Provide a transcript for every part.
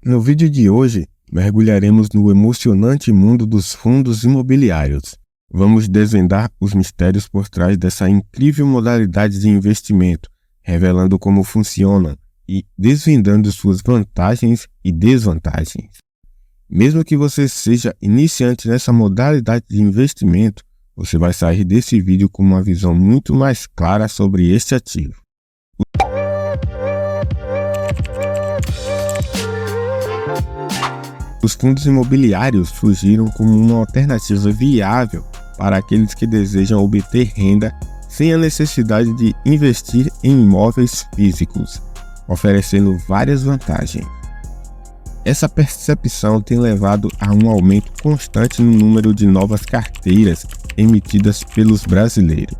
No vídeo de hoje, mergulharemos no emocionante mundo dos fundos imobiliários. Vamos desvendar os mistérios por trás dessa incrível modalidade de investimento, revelando como funcionam e desvendando suas vantagens e desvantagens. Mesmo que você seja iniciante nessa modalidade de investimento, você vai sair desse vídeo com uma visão muito mais clara sobre este ativo. Os fundos imobiliários surgiram como uma alternativa viável para aqueles que desejam obter renda sem a necessidade de investir em imóveis físicos, oferecendo várias vantagens. Essa percepção tem levado a um aumento constante no número de novas carteiras emitidas pelos brasileiros.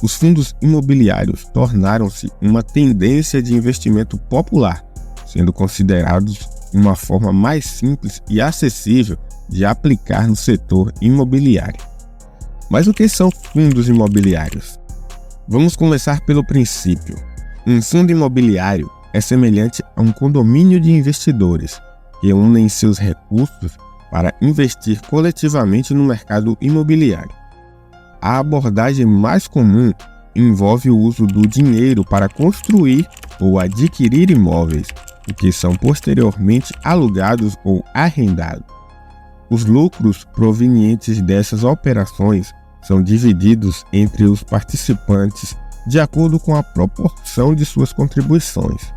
Os fundos imobiliários tornaram-se uma tendência de investimento popular, sendo considerados uma forma mais simples e acessível de aplicar no setor imobiliário. Mas o que são fundos imobiliários? Vamos começar pelo princípio. Um fundo imobiliário é semelhante a um condomínio de investidores que unem seus recursos para investir coletivamente no mercado imobiliário. A abordagem mais comum envolve o uso do dinheiro para construir ou adquirir imóveis, que são posteriormente alugados ou arrendados. Os lucros provenientes dessas operações são divididos entre os participantes de acordo com a proporção de suas contribuições.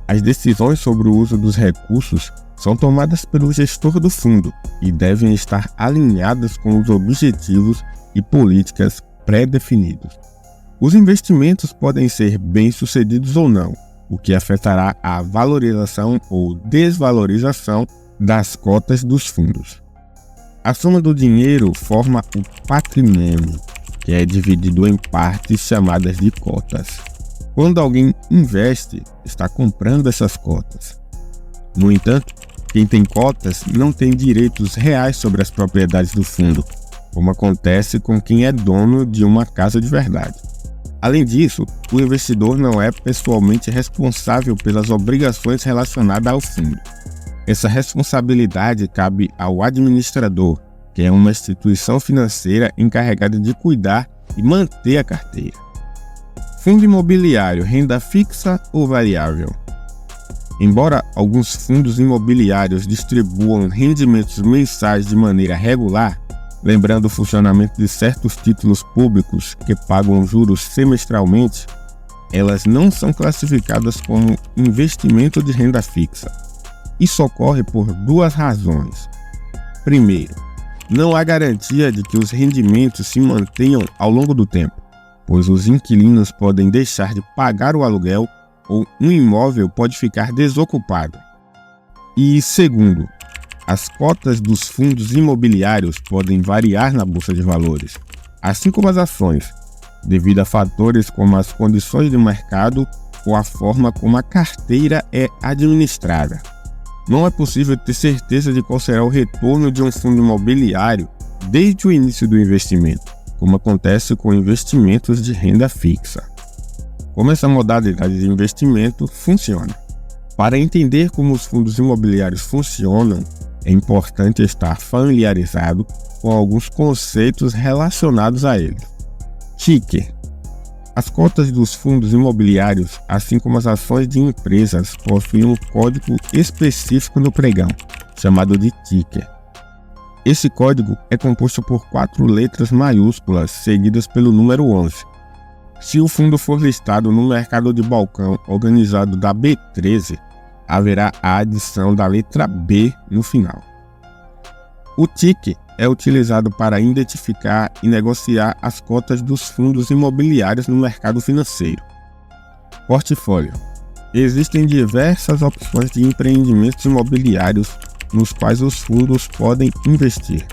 As decisões sobre o uso dos recursos são tomadas pelo gestor do fundo e devem estar alinhadas com os objetivos e políticas pré-definidos. Os investimentos podem ser bem-sucedidos ou não, o que afetará a valorização ou desvalorização das cotas dos fundos. A soma do dinheiro forma o patrimônio, que é dividido em partes chamadas de cotas. Quando alguém investe, está comprando essas cotas. No entanto, quem tem cotas não tem direitos reais sobre as propriedades do fundo, como acontece com quem é dono de uma casa de verdade. Além disso, o investidor não é pessoalmente responsável pelas obrigações relacionadas ao fundo. Essa responsabilidade cabe ao administrador, que é uma instituição financeira encarregada de cuidar e manter a carteira. Fundo imobiliário, renda fixa ou variável? Embora alguns fundos imobiliários distribuam rendimentos mensais de maneira regular, lembrando o funcionamento de certos títulos públicos que pagam juros semestralmente, elas não são classificadas como investimento de renda fixa. Isso ocorre por duas razões. Primeiro, não há garantia de que os rendimentos se mantenham ao longo do tempo, pois os inquilinos podem deixar de pagar o aluguel ou um imóvel pode ficar desocupado. E segundo, as cotas dos fundos imobiliários podem variar na bolsa de valores, assim como as ações, devido a fatores como as condições de mercado ou a forma como a carteira é administrada. Não é possível ter certeza de qual será o retorno de um fundo imobiliário desde o início do investimento, como acontece com investimentos de renda fixa. Como essa modalidade de investimento funciona? Para entender como os fundos imobiliários funcionam, é importante estar familiarizado com alguns conceitos relacionados a ele. Ticker. As cotas dos fundos imobiliários, assim como as ações de empresas, possuem um código específico no pregão, chamado de ticker. Esse código é composto por 4 letras maiúsculas seguidas pelo número 11. Se o fundo for listado no mercado de balcão organizado da B13, haverá a adição da letra B no final. O ticker é utilizado para identificar e negociar as cotas dos fundos imobiliários no mercado financeiro. Portfólio. Existem diversas opções de empreendimentos imobiliários nos quais os fundos podem investir.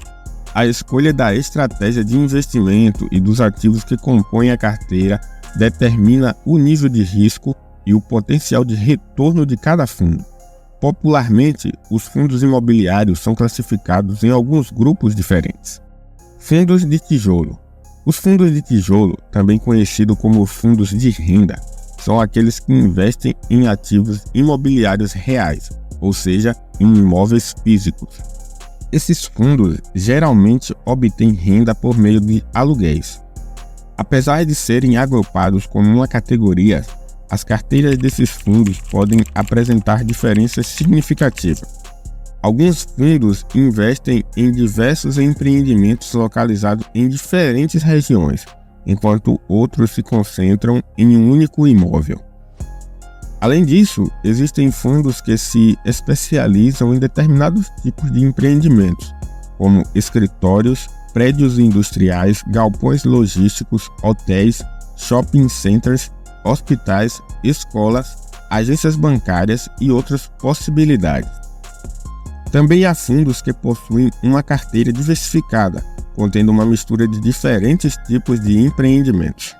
A escolha da estratégia de investimento e dos ativos que compõem a carteira determina o nível de risco e o potencial de retorno de cada fundo. Popularmente, os fundos imobiliários são classificados em alguns grupos diferentes. Fundos de tijolo. Os fundos de tijolo, também conhecidos como fundos de renda, são aqueles que investem em ativos imobiliários reais, ou seja, em imóveis físicos. Esses fundos geralmente obtêm renda por meio de aluguéis. Apesar de serem agrupados como uma categoria, as carteiras desses fundos podem apresentar diferenças significativas. Alguns fundos investem em diversos empreendimentos localizados em diferentes regiões, enquanto outros se concentram em um único imóvel. Além disso, existem fundos que se especializam em determinados tipos de empreendimentos, como escritórios, prédios industriais, galpões logísticos, hotéis, shopping centers, hospitais, escolas, agências bancárias e outras possibilidades. Também há fundos que possuem uma carteira diversificada, contendo uma mistura de diferentes tipos de empreendimentos.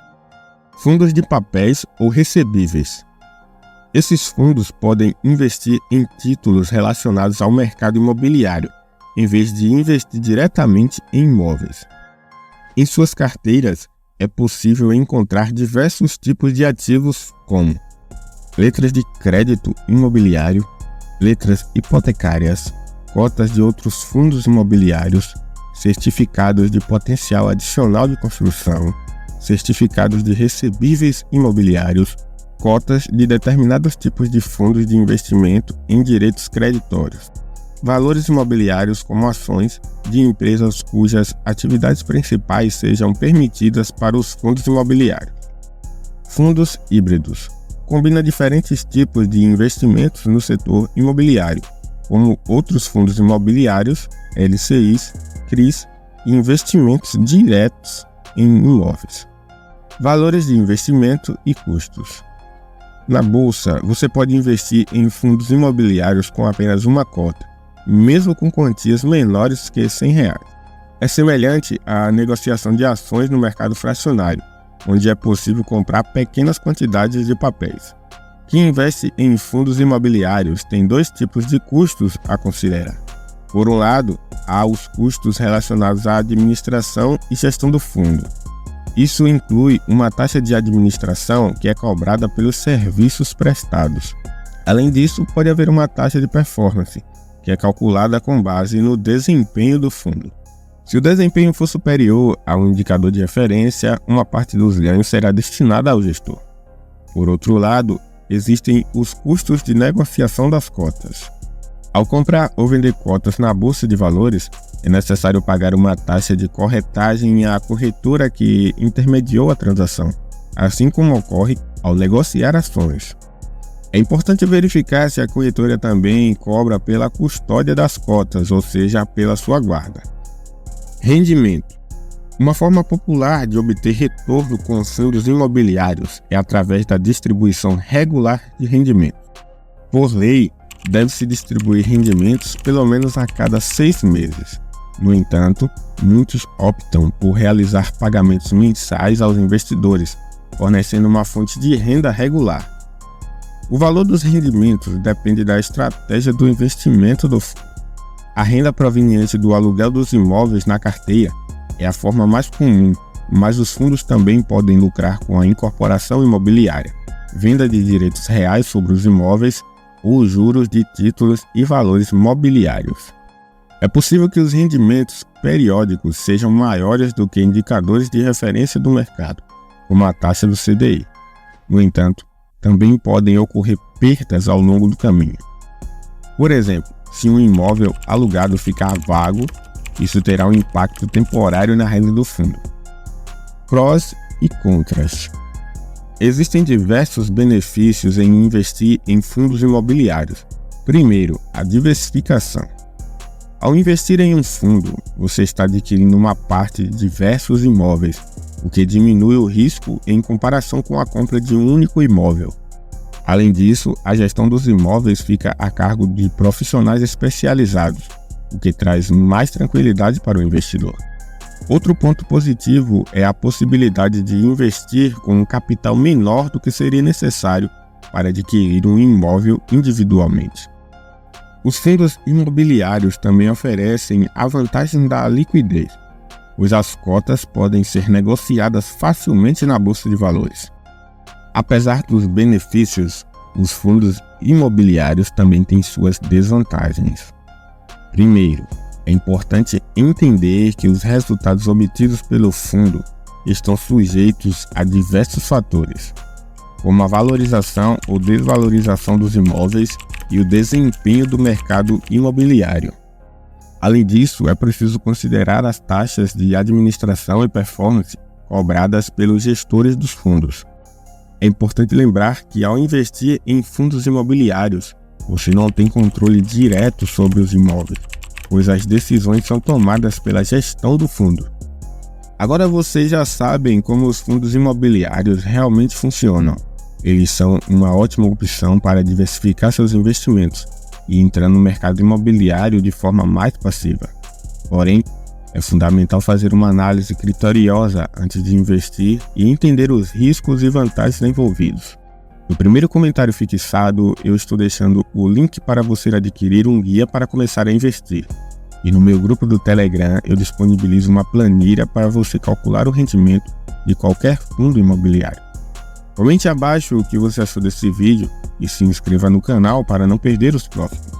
Fundos de papéis ou recebíveis. Esses fundos podem investir em títulos relacionados ao mercado imobiliário, em vez de investir diretamente em imóveis. Em suas carteiras, é possível encontrar diversos tipos de ativos como letras de crédito imobiliário, letras hipotecárias, cotas de outros fundos imobiliários, certificados de potencial adicional de construção, certificados de recebíveis imobiliários, cotas de determinados tipos de fundos de investimento em direitos creditórios, valores imobiliários como ações de empresas cujas atividades principais sejam permitidas para os fundos imobiliários. Fundos híbridos. Combina diferentes tipos de investimentos no setor imobiliário, como outros fundos imobiliários, LCIs, CRIs e investimentos diretos em imóveis. Valores de investimento e custos. Na bolsa, você pode investir em fundos imobiliários com apenas uma cota, mesmo com quantias menores que R$100. É semelhante à negociação de ações no mercado fracionário, onde é possível comprar pequenas quantidades de papéis. Quem investe em fundos imobiliários tem dois tipos de custos a considerar. Por um lado, há os custos relacionados à administração e gestão do fundo. Isso inclui uma taxa de administração que é cobrada pelos serviços prestados. Além disso, pode haver uma taxa de performance, que é calculada com base no desempenho do fundo. Se o desempenho for superior a um indicador de referência, uma parte dos ganhos será destinada ao gestor. Por outro lado, existem os custos de negociação das cotas. Ao comprar ou vender cotas na bolsa de valores, é necessário pagar uma taxa de corretagem à corretora que intermediou a transação, assim como ocorre ao negociar ações. É importante verificar se a corretora também cobra pela custódia das cotas, ou seja, pela sua guarda. Rendimento. Uma forma popular de obter retorno com fundos imobiliários é através da distribuição regular de rendimentos. Por lei, deve-se distribuir rendimentos pelo menos a cada 6 meses. No entanto, muitos optam por realizar pagamentos mensais aos investidores, fornecendo uma fonte de renda regular. O valor dos rendimentos depende da estratégia do investimento do fundo. A renda proveniente do aluguel dos imóveis na carteira é a forma mais comum, mas os fundos também podem lucrar com a incorporação imobiliária, venda de direitos reais sobre os imóveis ou juros de títulos e valores mobiliários. É possível que os rendimentos periódicos sejam maiores do que indicadores de referência do mercado, como a taxa do CDI. No entanto, também podem ocorrer perdas ao longo do caminho. Por exemplo, se um imóvel alugado ficar vago, isso terá um impacto temporário na renda do fundo. Prós e contras. Existem diversos benefícios em investir em fundos imobiliários. Primeiro, a diversificação. Ao investir em um fundo, você está adquirindo uma parte de diversos imóveis, o que diminui o risco em comparação com a compra de um único imóvel. Além disso, a gestão dos imóveis fica a cargo de profissionais especializados, o que traz mais tranquilidade para o investidor. Outro ponto positivo é a possibilidade de investir com um capital menor do que seria necessário para adquirir um imóvel individualmente. Os fundos imobiliários também oferecem a vantagem da liquidez, pois as cotas podem ser negociadas facilmente na bolsa de valores. Apesar dos benefícios, os fundos imobiliários também têm suas desvantagens. Primeiro, é importante entender que os resultados obtidos pelo fundo estão sujeitos a diversos fatores, como a valorização ou desvalorização dos imóveis e o desempenho do mercado imobiliário. Além disso, é preciso considerar as taxas de administração e performance cobradas pelos gestores dos fundos. É importante lembrar que ao investir em fundos imobiliários, você não tem controle direto sobre os imóveis, pois as decisões são tomadas pela gestão do fundo. Agora vocês já sabem como os fundos imobiliários realmente funcionam. Eles são uma ótima opção para diversificar seus investimentos e entrar no mercado imobiliário de forma mais passiva. Porém, é fundamental fazer uma análise criteriosa antes de investir e entender os riscos e vantagens envolvidos. No primeiro comentário fixado, eu estou deixando o link para você adquirir um guia para começar a investir. E no meu grupo do Telegram, eu disponibilizo uma planilha para você calcular o rendimento de qualquer fundo imobiliário. Comente abaixo o que você achou desse vídeo e se inscreva no canal para não perder os próximos.